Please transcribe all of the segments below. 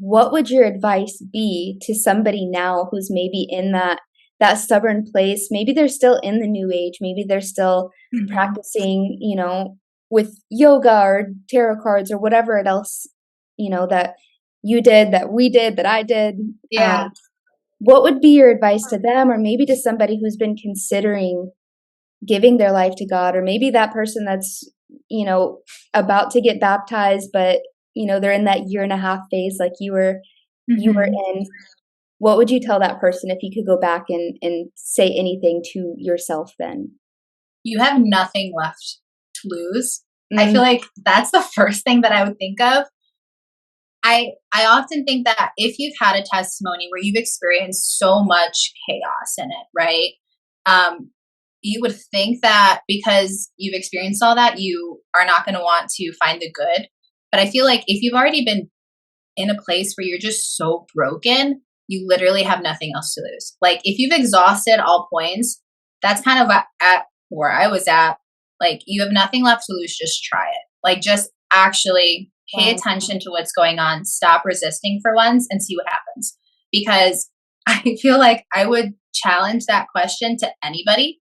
what would your advice be to somebody now who's maybe in that stubborn place? Maybe they're still in the new age. Maybe they're still Mhm. practicing, with yoga or tarot cards or whatever it else, that you did, that we did, that I did. Yeah. What would be your advice to them, or maybe to somebody who's been considering giving their life to God, or maybe that person that's, you know, about to get baptized, but they're in that year and a half phase like you were Mhm. in. What would you tell that person if you could go back and say anything to yourself then? You have nothing left to lose. I Mm, feel like that's the first thing that I would think of. I often think that if you've had a testimony where you've experienced so much chaos in it, right? Um, you would think that because you've experienced all that, you are not going to want to find the good. But I feel like if you've already been in a place where you're just so broken, you literally have nothing else to lose. Like if you've exhausted all points, that's kind of at where I was at. Like you have nothing left to lose, just try it. Like just actually pay wow. attention to what's going on, stop resisting for once and see what happens. Because I feel like I would challenge that question to anybody.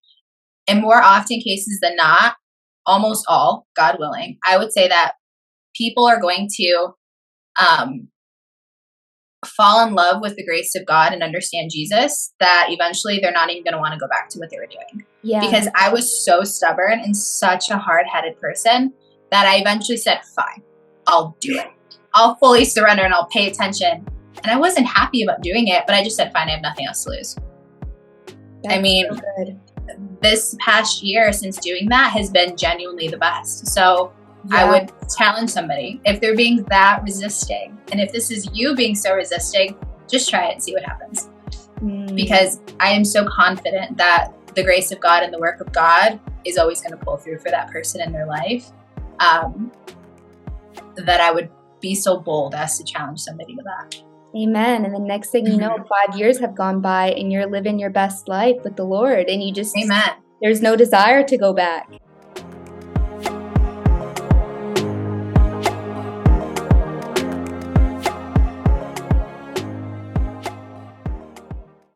And more often cases than not, almost all, God willing, I would say that people are going to um, fall in love with the grace of God and understand Jesus, that eventually they're not even going to want to go back to what they were doing. Yeah. Because I was so stubborn and such a hard headed person that I eventually said, fine, I'll do it. I'll fully surrender and I'll pay attention. And I wasn't happy about doing it, but I just said, fine, I have nothing else to lose. I That's mean, so good. this past year since doing that has been genuinely the best. So I Yeah. would challenge somebody if they're being that resisting. And if this is you being so resisting, just try it and see what happens. Mm. Because I am so confident that the grace of God and the work of God is always going to pull through for that person in their life. Um, that I would be so bold as to challenge somebody to that. Amen. And the next thing you know, Mhm. 5 years have gone by and you're living your best life with the Lord, and Amen. there's no desire to go back.